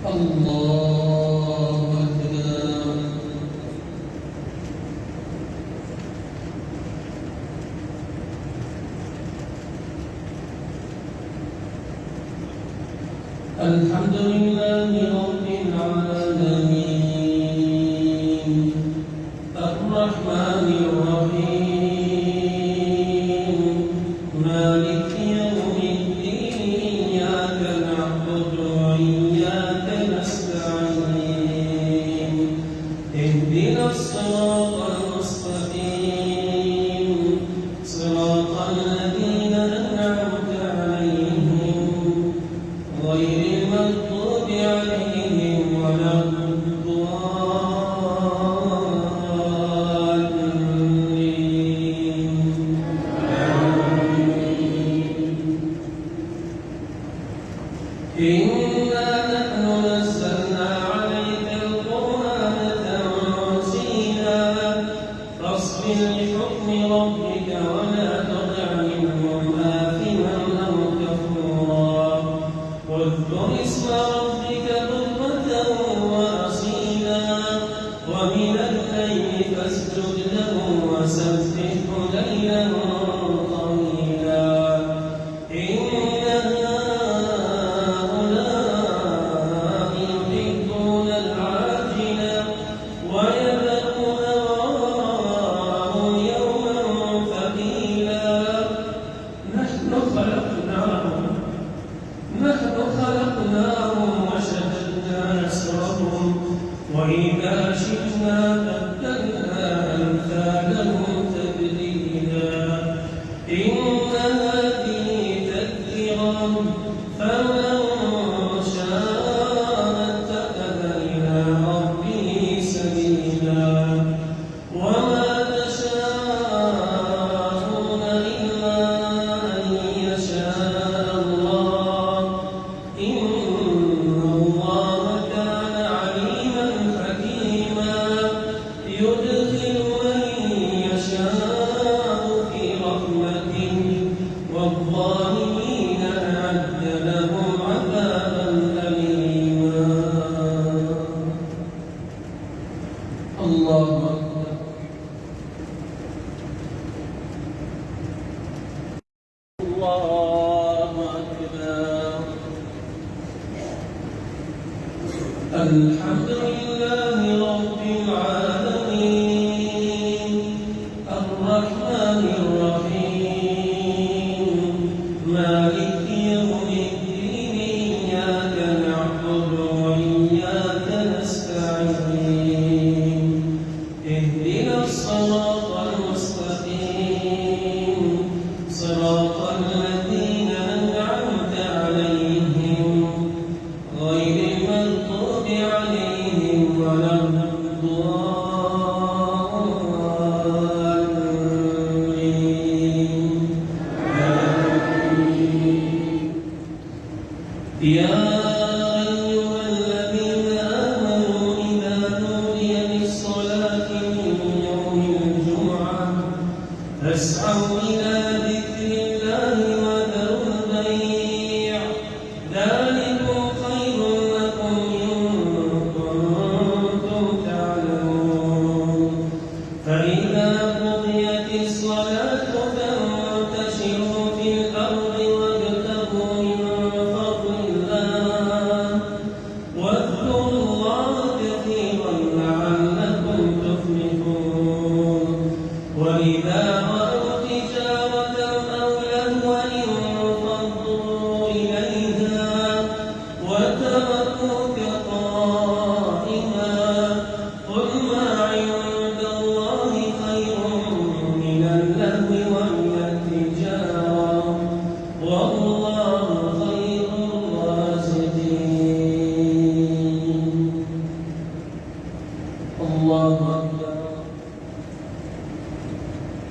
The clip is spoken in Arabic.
الله أكبر. الحمد لله رب العالمين الرحمن الرحيم مالك يوم الدين إياك نعبد وإياك نستعين اهدنا الصراط المستقيم صراط الذين أنعمت عليهم غير المغضوب عليهم ولا الضالين. إنا نحن نزلنا عليك القرآن تنزيلا فاصبر لحكم ربك ولا تطع منهم آثما أو كفورا واذكر اسم ربك بكرة وأصيلا ومن الليل فاسجد له وسبحه ليلا طويلا. إن هؤلاء يحبون العاجلة ويذرون وراءهم يوما ثقيلا. نحن خلقناهم وشددنا أسرهم وإذا شئنا بدلنا أمثالهم تبديلا. إن هذه تذكرة فمن شاء اتخذ إلى ربه سبيلا وما تشاءون إلا أن يشاء الله إن الله كان عليما حكيما يدخل من يشاء في رحمته والظالمين أعد لهم عذابا أليما. الله أكبر. الله أكبر. الحمد لله رب العالمين الرحمن الرحيم مالك يوم الدين إياك نعبد وإياك نستعين اهدنا الصراط المستقيم صراط الذين أنعمت عليهم غير المغضوب عليهم ولا الضالين. يا